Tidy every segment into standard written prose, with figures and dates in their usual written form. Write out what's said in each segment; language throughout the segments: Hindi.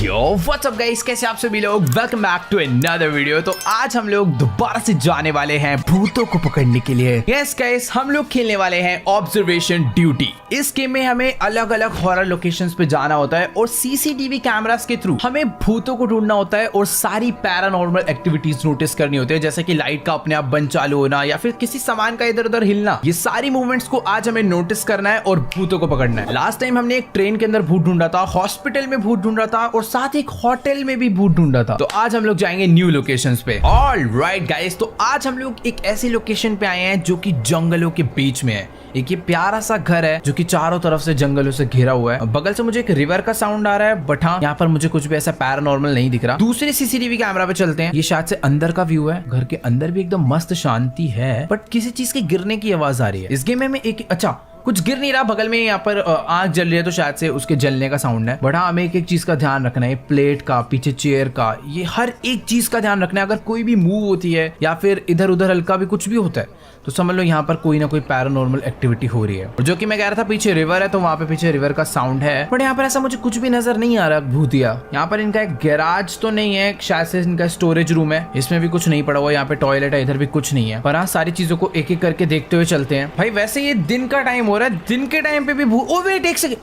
यो व्हाट्स अप गाइस, कैसे आप सभी लोग। Welcome back to another video. तो आज हम लोग दोबारा से जाने वाले हैं भूतों को पकड़ने के लिए। यस गाइस, हम लोग खेलने वाले हैं ऑब्जर्वेशन ड्यूटी। इस गेम में हमें अलग अलग हॉरर लोकेशंस पे जाना होता है और सीसीटीवी कैमरास के थ्रू हमें भूतों को ढूंढना होता है और सारी पैरानॉर्मल एक्टिविटीज नोटिस करनी होती है, जैसे कि लाइट का अपने आप बंद चालू होना या फिर किसी सामान का इधर उधर हिलना। ये सारी मूवमेंट्स को आज हमें नोटिस करना है और भूतों को पकड़ना है। लास्ट टाइम हमने एक ट्रेन के अंदर भूत ढूंढा था, हॉस्पिटल में भूत ढूंढा था और साथ ही एक होटल में भी भूत ढूंढा था। तो आज हम लोग जाएंगे न्यू लोकेशंस पे। ऑलराइट गाइस, तो आज हम लोग एक ऐसी लोकेशन पे आए हैं जो कि जंगलों के बीच में है। एक ये प्यारा सा घर है जो कि चारों तरफ से जंगलों से घिरा हुआ है। बगल से मुझे एक रिवर का साउंड आ रहा है, बट हाँ यहाँ पर मुझे कुछ भी ऐसा पैरानॉर्मल नहीं दिख रहा। दूसरे सीसीटीवी कैमरा पे चलते हैं। ये शायद से अंदर का व्यू है। घर के अंदर भी एकदम मस्त शांति है, बट किसी चीज के गिरने की आवाज आ रही है। इस गेम में एक अच्छा कुछ गिर नहीं रहा, बगल में यहाँ पर आग जल रही है तो शायद से उसके जलने का साउंड है। बट हाँ, हमें एक एक चीज का ध्यान रखना है, प्लेट का, पीछे चेयर का, ये हर एक चीज का ध्यान रखना है। अगर कोई भी मूव होती है या फिर इधर उधर हल्का भी कुछ भी होता है तो समझ लो यहाँ पर कोई ना कोई पैरानॉर्मल एक्टिविटी हो रही है। और जो कि मैं कह रहा था, पीछे रिवर है तो वहाँ पे पीछे रिवर का साउंड है, बट यहाँ पर ऐसा मुझे कुछ भी नजर नहीं आ रहा भूतिया। यहाँ पर इनका एक गैराज तो नहीं है, शायद से इनका स्टोरेज रूम है, इसमें भी कुछ नहीं पड़ा हुआ। यहाँ पे टॉयलेट है, इधर भी कुछ नहीं है। पर हाँ, सारी चीजों को एक एक करके देखते हुए चलते हैं। भाई वैसे ये दिन का टाइम हो रहा है, दिन के टाइम पे भी ओ वेट एक सेकंड,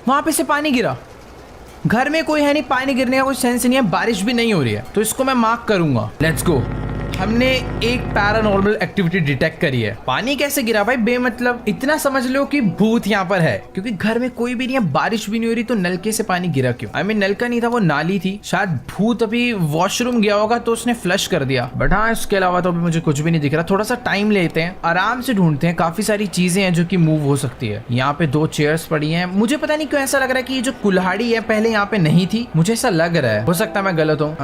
वहां पे से पानी गिरा। घर में कोई है नहीं, पानी गिरने का कोई सेंस नहीं है, बारिश भी नहीं हो रही है, तो इसको मैं मार्क करूंगा। Let's go. हमने एक पैरानॉर्मल एक्टिविटी डिटेक्ट करी है। पानी कैसे गिरा भाई बेमतलब? इतना समझ लो कि भूत यहाँ पर है, क्योंकि घर में कोई भी नहीं है, बारिश भी नहीं हो रही, तो नलके से पानी गिरा क्यों? आई मीन नलका नहीं था, वो नाली थी। शायद भूत अभी वॉशरूम गया होगा तो उसने फ्लश कर दिया। बट हाँ, इसके अलावा तो अभी मुझे कुछ भी नहीं दिख रहा। थोड़ा सा टाइम लेते हैं, आराम से ढूंढते हैं। काफी सारी चीजें हैं जो कि मूव हो सकती है। यहाँ पे 2 चेयर्स पड़ी हैं। मुझे पता नहीं क्यों ऐसा लग रहा है कि ये जो कुल्हाड़ी है पहले यहाँ पे नहीं थी, मुझे ऐसा लग रहा है। हो सकता है मैं गलत हूँ।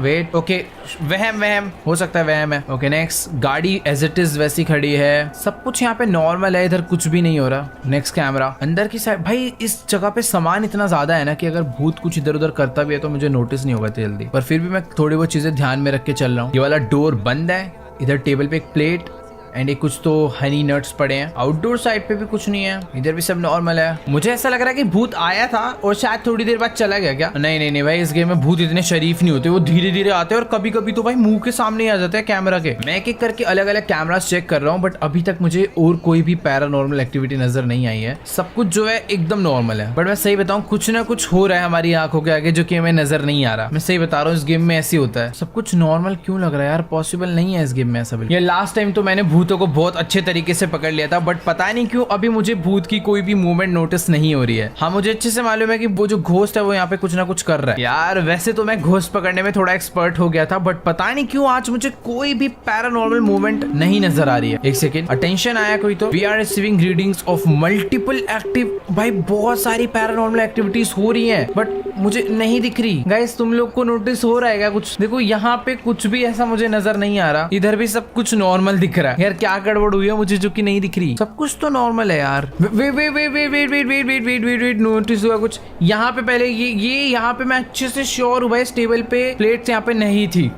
वेट, ओके, वहम हो सकता है, वहम है। ओके नेक्स्ट, गाड़ी एज इट इज वैसी खड़ी है, सब कुछ यहाँ पे नॉर्मल है, इधर कुछ भी नहीं हो रहा। नेक्स्ट कैमरा अंदर की साइड। भाई इस जगह पे सामान इतना ज्यादा है ना कि अगर भूत कुछ इधर उधर करता भी है तो मुझे नोटिस नहीं होगा जल्दी, पर फिर भी मैं थोड़ी बहुत चीजें ध्यान में रख के चल रहा हूँ। ये वाला डोर बंद है, इधर टेबल पे एक प्लेट एंड एक कुछ तो हनी नट्स पड़े हैं। आउटडोर साइड पे भी कुछ नहीं है, इधर भी सब नॉर्मल है। मुझे ऐसा लग रहा है कि भूत आया था और शायद थोड़ी देर बाद चला गया क्या? नहीं भाई, इस गेम में भूत इतने शरीफ नहीं होते, वो धीरे धीरे आते हैं और कभी कभी तो भाई मुंह के सामने ही आ जाते हैं कैमरा के। मैं एक एक करके अलग अलग कैमरास चेक कर रहा हूँ, बट अभी तक मुझे और कोई भी पैरानॉर्मल एक्टिविटी नजर नहीं आई है। सब कुछ जो है एकदम नॉर्मल है। बट मैं सही बताऊँ, कुछ ना कुछ हो रहा है हमारी आंखों के आगे जो कि हमें नजर नहीं आ रहा। मैं सही बता रहा हूँ, इस गेम में ऐसी होता है। सब कुछ नॉर्मल क्यों लग रहा है यार? पॉसिबल नहीं है इस गेम में ऐसा। ये लास्ट टाइम तो मैंने भूतों को बहुत अच्छे तरीके से पकड़ लिया था, बट पता नहीं क्यों अभी मुझे भूत की कोई भी मूवमेंट नोटिस नहीं हो रही है। हाँ, मुझे अच्छे से मालूम है कि वो जो घोस्ट है वो यहाँ पे कुछ ना कुछ कर रहा है। यार वैसे तो मैं घोस्ट पकड़ने में थोड़ा एक्सपर्ट हो गया था, बट पता नहीं क्यों आज मुझे कोई भी पैरानॉर्मल मूवमेंट नहीं नजर आ रही है। एक सेकेंड, अटेंशन आया कोई तो। We are receiving readings of multiple active. भाई बहुत सारी पैरानॉर्मल एक्टिविटीज हो रही है, बट मुझे नहीं दिख रही। गाइस तुम लोग को नोटिस हो रहा है क्या कुछ? देखो यहाँ पे कुछ भी ऐसा मुझे नजर नहीं आ रहा, इधर भी सब कुछ नॉर्मल दिख रहा है। यार क्या गड़बड़ हुई है मुझे जो कि नहीं दिख रही? सब कुछ तो नॉर्मल है यार। वेट, नोटिस हुआ कुछ यहाँ पे। पहले ये यहाँ पे मैं अच्छे से श्योर हूँ भाई, इस टेबल पे प्लेट्स यहाँ पे नहीं थी।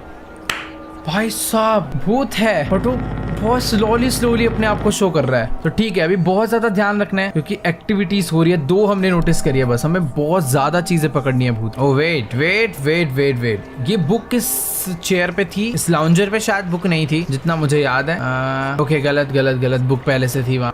भाई साहब भूत है, बट वो बहुत स्लोली अपने आप को शो कर रहा है। तो ठीक है, अभी बहुत ज्यादा ध्यान रखना है क्योंकि एक्टिविटीज हो रही है। 2 हमने नोटिस करी है, बस हमें बहुत ज्यादा चीजें पकड़नी है भूत। ओ वेट, ये बुक किस चेयर पे थी? इस लाउंजर पे शायद बुक नहीं थी जितना मुझे याद है। ओके, गलत बुक पहले से थी वहाँ।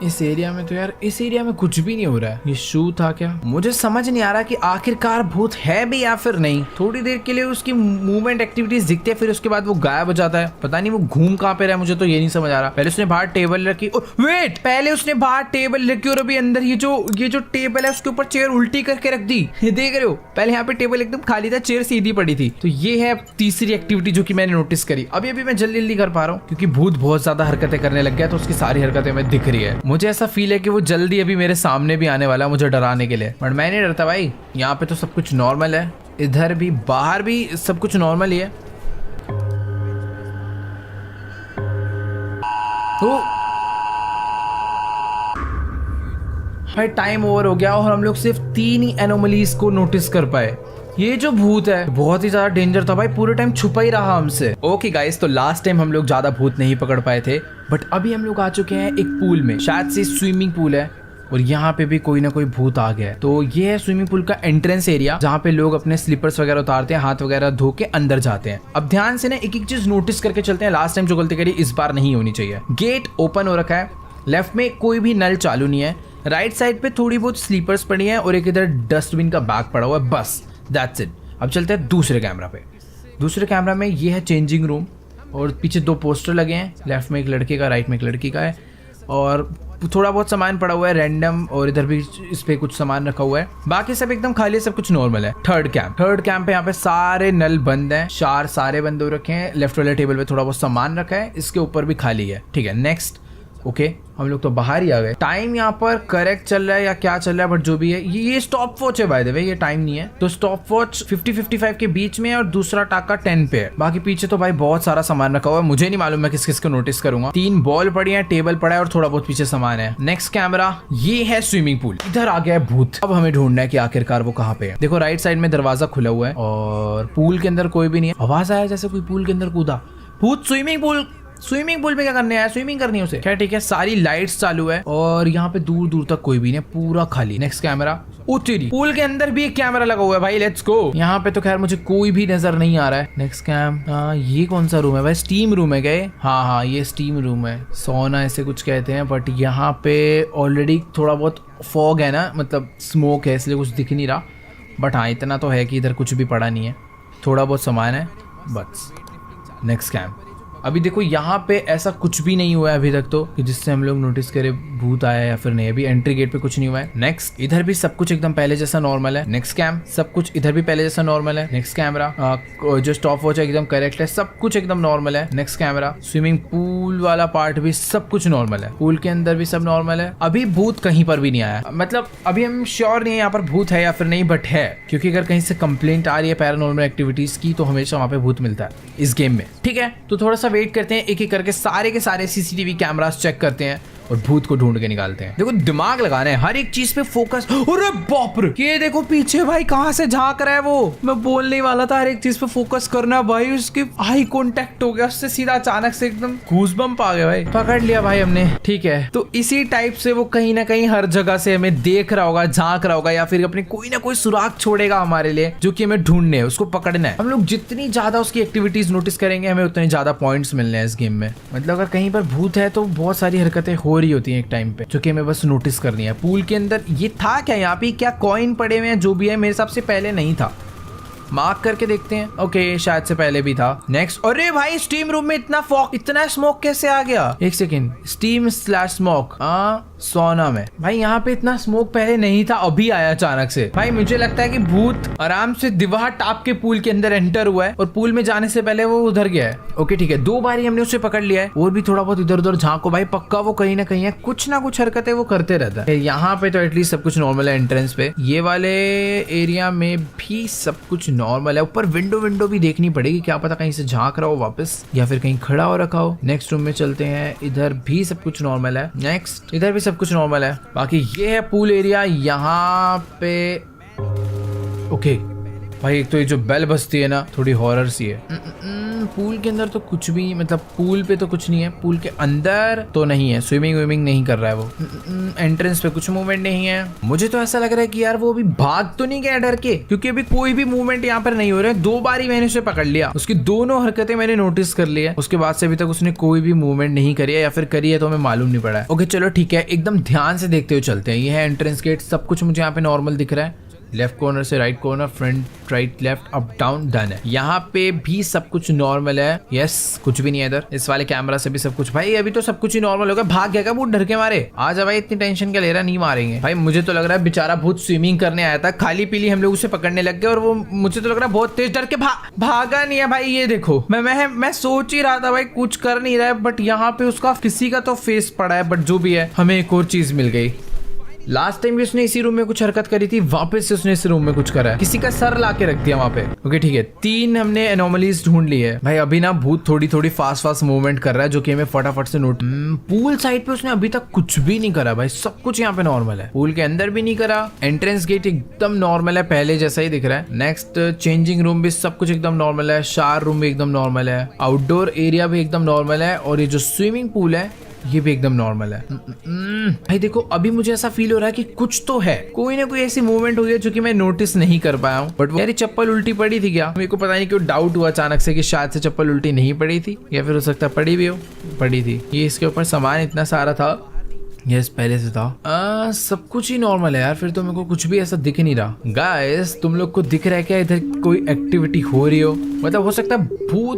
इस एरिया में तो यार, इस एरिया में कुछ भी नहीं हो रहा है। ये शू था क्या? मुझे समझ नहीं आ रहा कि आखिरकार भूत है भी या फिर नहीं। थोड़ी देर के लिए उसकी मूवमेंट एक्टिविटीज दिखती है, फिर उसके बाद वो गायब हो जाता है। पता नहीं वो घूम कहाँ पे रहा है, मुझे तो ये नहीं समझ आ रहा। पहले उसने बाहर टेबल रखी, वेट, पहले उसने बाहर टेबल रखी और अभी अंदर ये जो टेबल है उसके ऊपर चेयर उल्टी करके रख दी। देख रहे हो, पहले यहाँ पे टेबल एकदम खाली था, चेयर सीधी पड़ी थी। तो ये है तीसरी एक्टिविटी जो कि मैंने नोटिस करी। अभी मैं जल्दी कर पा रहा हूँ क्योंकि भूत बहुत ज्यादा हरकतें करने लग गया, तो उसकी सारी हरकतें हमें दिख रही है। मुझे ऐसा फील है कि वो जल्दी अभी मेरे सामने भी आने वाला है मुझे डराने के लिए, बट मैं नहीं डरता भाई। यहाँ पे तो सब कुछ नॉर्मल है, इधर भी बाहर भी सब कुछ नॉर्मल ही है। तो भाई टाइम ओवर हो गया और हम लोग सिर्फ 3 ही एनोमलीज को नोटिस कर पाए। ये जो भूत है बहुत ही ज्यादा डेंजर था भाई, पूरे टाइम छुपा ही रहा हमसे। ओके गाइस, तो लास्ट टाइम हम लोग ज्यादा भूत नहीं पकड़ पाए थे, बट अभी हम लोग आ चुके हैं एक पूल में, शायद से स्विमिंग पूल है। और यहाँ पे भी कोई ना कोई भूत आ गया है। तो ये है स्विमिंग पूल का एंट्रेंस एरिया, जहाँ पे लोग अपने स्लीपर्स वगैरह उतारते हैं, हाथ वगैरह धो के अंदर जाते हैं। अब ध्यान से ना एक एक चीज नोटिस करके चलते हैं। लास्ट टाइम जो गलती करी इस बार नहीं होनी चाहिए। गेट ओपन हो रखा है, लेफ्ट में कोई भी नल चालू नहीं है, राइट साइड पे थोड़ी बहुत स्लीपर्स पड़ी है और एक इधर डस्टबिन का बैग पड़ा हुआ है, बस दैट्स इट। अब चलते हैं दूसरे कैमरा पे। दूसरे कैमरा में ये है चेंजिंग रूम और पीछे 2 पोस्टर लगे हैं, लेफ्ट में एक लड़के का, राइट में एक लड़की का है, और थोड़ा बहुत सामान पड़ा हुआ है रैंडम, और इधर भी इस पे कुछ सामान रखा हुआ है। बाकी सब एकदम खाली है, सब कुछ नॉर्मल है। थर्ड कैंप पे यहाँ पे सारे नल बंद हैं, सारे बंद हो रखे हैं। लेफ्ट वाले टेबल पे थोड़ा बहुत सामान रखा है, इसके ऊपर भी खाली है। ठीक है, नेक्स्ट। ओके, हम लोग तो बाहर ही आ गए। टाइम यहाँ पर करेक्ट चल रहा है या क्या चल रहा है, बट जो भी है, ये स्टॉप वॉच है बाय द वे, ये टाइम नहीं है। तो स्टॉप वॉच 50-55 के बीच में है और दूसरा टाका 10 पे है। बाकी पीछे तो भाई बहुत सारा सामान रखा हुआ है, मुझे नहीं मालूम मैं किस किस को नोटिस करूंगा। 3 बॉल पड़ी है, टेबल पड़ा है और थोड़ा बहुत पीछे सामान है। नेक्स्ट कैमरा, ये है स्विमिंग पूल। इधर आ गया है भूत। अब हमें ढूंढना है कि आखिरकार वो कहाँ पे है। देखो राइट साइड में दरवाजा खुला हुआ है और पूल के अंदर कोई भी नहीं है। आवाज आया जैसे कोई पूल के अंदर कूदा। भूत स्विमिंग पूल पे क्या करने आया? स्विमिंग करनी है उसे। क्या? ठीक है, सारी लाइट्स चालू है और यहाँ पे दूर दूर तक कोई भी नहीं, पूरा खाली। नेक्स्ट कैमरा, तेरी पूल के अंदर भी एक कैमरा लगा हुआ है भाई, लेट्स गो। यहाँ पे तो खैर मुझे कोई भी नजर नहीं आ रहा है। नेक्स्ट कैम, ये कौन सा रूम है भाई? स्टीम रूम है गए? हाँ, ये स्टीम रूम है, सोना ऐसे कुछ कहते हैं। बट यहाँ पे ऑलरेडी थोड़ा बहुत फॉग है ना, मतलब स्मोक है, इसलिए कुछ दिख नहीं रहा। बट हाँ, इतना तो है कि इधर कुछ भी पड़ा नहीं है, थोड़ा बहुत सामान है बस। नेक्स्ट कैम, अभी देखो यहाँ पे ऐसा कुछ भी नहीं हुआ है अभी तक तो कि जिससे हम लोग नोटिस करें भूत आया या फिर नहीं। अभी एंट्री गेट पे कुछ नहीं हुआ है। नेक्स्ट, इधर भी सब कुछ एकदम पहले जैसा नॉर्मल है। नेक्स्ट कैम, सब कुछ इधर भी पहले जैसा नॉर्मल है। नेक्स्ट कैमरा, जो स्टॉप वॉच है एकदम करेक्ट है, सब कुछ एकदम नॉर्मल है। नेक्स्ट कैमरा, स्विमिंग पूल वाला पार्ट भी सब कुछ नॉर्मल है, पूल के अंदर भी सब नॉर्मल है। अभी भूत कहीं पर भी नहीं आया, मतलब अभी हम श्योर नहीं है यहाँ पर भूत है या फिर नहीं, बट है, क्योंकि अगर कहीं से कंप्लेंट आ रही है पैरानॉर्मल एक्टिविटीज की तो हमेशा वहाँ पे भूत मिलता है इस गेम में। ठीक है, तो थोड़ा सा वेट करते हैं, एक एक करके सारे के सारे सीसीटीवी कैमरास चेक करते हैं और भूत को ढूंढ के निकालते हैं। देखो दिमाग लगाना है, हर एक चीज पे फोकस। अरे बाप रे, ये देखो पीछे भाई कहां से झांक रहा है वो। मैं बोलने वाला था हर एक चीज पे फोकस करना भाई। उसके आई कांटेक्ट हो गया उससे, सीधा अचानक से एकदम गूज़बम्प आ गया भाई। पकड़ लिया भाई हमने। ठीक है, तो इसी टाइप से वो कहीं ना कहीं हर जगह से हमें देख रहा होगा, झांक रहा होगा, या फिर अपने कोई ना कोई सुराग छोड़ेगा हमारे लिए, जो कि हमें ढूंढने है, उसको पकड़ना है। हम लोग जितनी ज्यादा उसकी एक्टिविटीज नोटिस करेंगे, हमें उतने ज्यादा पॉइंट्स मिलने हैं इस गेम में। मतलब अगर कहीं पर भूत है तो बहुत सारी हरकतें हो रही होती है एक टाइम पे, जो कि हमें बस नोटिस करनी है। पूल के अंदर ये था क्या? यहाँ पे क्या कॉइन पड़े हुए हैं? जो भी है मेरे हिसाब से पहले नहीं था, मार्क करके देखते हैं। ओके, शायद से पहले भी था। नेक्स्ट, अरे भाई स्टीम रूम में इतना फॉग, इतना स्मोक कैसे आ गया? एक सेकेंड, स्टीम स्लैश स्मोक, सोना में भाई यहाँ पे इतना स्मोक पहले नहीं था, अभी आया अचानक से। भाई मुझे लगता है कि भूत आराम से दीवार टाप के पूल के अंदर एंटर हुआ है और पूल में जाने से पहले वो उधर गया है। ओके ठीक है, 2 बारी हमने उसे पकड़ लिया है, और भी थोड़ा बहुत इधर उधर झांको भाई, पक्का वो कहीं ना कहीं है, कुछ ना कुछ हरकतें वो करते रहता है। यहाँ पे तो एटलीस्ट सब कुछ नॉर्मल है। एंट्रेंस पे ये वाले एरिया में भी सब कुछ नॉर्मल है। ऊपर विंडो भी देखनी पड़ेगी, क्या पता कहीं से झांक रहा हो वापस या फिर कहीं खड़ा हो रखा हो। नेक्स्ट रूम में चलते हैं, इधर भी सब कुछ नॉर्मल है। नेक्स्ट, इधर भी सब कुछ नॉर्मल है। बाकी ये है पूल एरिया। यहाँ पे ओके भाई, एक तो ये जो बेल बजती है ना, थोड़ी हॉरर सी है। पूल के अंदर तो कुछ भी, मतलब पूल पे तो कुछ नहीं है, पूल के अंदर तो नहीं है, स्विमिंग नहीं कर रहा है वो। एंट्रेंस पे कुछ मूवमेंट नहीं है। मुझे तो ऐसा लग रहा है कि यार वो अभी भाग तो नहीं गया डर के, क्योंकि अभी कोई भी मूवमेंट यहाँ पर नहीं हो रहा है। 2 बारी मैंने उसे पकड़ लिया, उसकी दोनों हरकतें मैंने नोटिस कर ली है, उसके बाद से अभी तक उसने कोई भी मूवमेंट नहीं करी है, या फिर करी है तो हमें मालूम नहीं पड़ा है। ओके चलो ठीक है, एकदम ध्यान से देखते हुए चलते हैं। ये है एंट्रेंस गेट, सब कुछ मुझे यहाँ पे नॉर्मल दिख रहा है। लेफ्ट कॉर्नर से right corner, front right left up down done है। यहाँ पे भी सब कुछ नॉर्मल है। यस, कुछ भी नहीं है इधर। इस वाले कैमरा से भी सब कुछ, भाई अभी तो सब कुछ ही नॉर्मल होगा। भाग गया क्या भूत डर के मारे? आजा भाई, इतनी टेंशन क्या ले रहा, नहीं मारेंगे भाई। मुझे तो लग रहा है बेचारा भूत स्विमिंग करने आया था, खाली पीली हम लोग उसे पकड़ने लग गए, और वो मुझे तो लग रहा है बहुत तेज डर के भागा नहीं है भाई। ये देखो, मैं सोच ही रहा था भाई कुछ कर नहीं रहा है, बट यहाँ पे उसका किसी का तो फेस पड़ा है। बट जो भी है, हमें एक और चीज मिल गई। लास्ट टाइम भी उसने इसी रूम में कुछ हरकत करी थी, वापस से उसने इस रूम में कुछ करा है, किसी का सर ला के रख दिया वहाँ पे। ओके ठीक है, 3 हमने एनोमलीज ढूंढ ली है भाई। अभी ना भूत थोड़ी फास्ट मूवमेंट कर रहा है, जो कि हमें फटाफट से नोट। पूल साइड पे उसने अभी तक कुछ भी नहीं करा भाई, सब कुछ यहाँ पे नॉर्मल है। पूल के अंदर भी नहीं करा। एंट्रेंस गेट एकदम नॉर्मल है, पहले जैसा ही दिख रहा है। नेक्स्ट, चेंजिंग रूम भी सब कुछ एकदम नॉर्मल है। शावर रूम भी एकदम नॉर्मल है। आउटडोर एरिया भी एकदम नॉर्मल है। और ये जो स्विमिंग पूल है ये भी एकदम नॉर्मल है। भाई देखो अभी मुझे ऐसा फील हो रहा है कि कुछ तो है, कोई ना कोई ऐसी मूवमेंट हुई है जो कि मैं नोटिस नहीं कर पाया हूँ। बट यार चप्पल उल्टी पड़ी थी क्या? मेरे को पता नहीं क्यों डाउट हुआ अचानक से कि शायद से चप्पल उल्टी नहीं पड़ी थी, या फिर हो सकता है पड़ी भी हो। पड़ी थी। ये इसके ऊपर सामान इतना सारा था। यस पहले से था। सब कुछ ही नॉर्मल है यार। फिर तो मेरे को कुछ भी ऐसा दिख नहीं रहा। गाइस तुम लोग को दिख रहा है क्या इधर कोई एक्टिविटी हो रही हो? मतलब हो सकता है भूत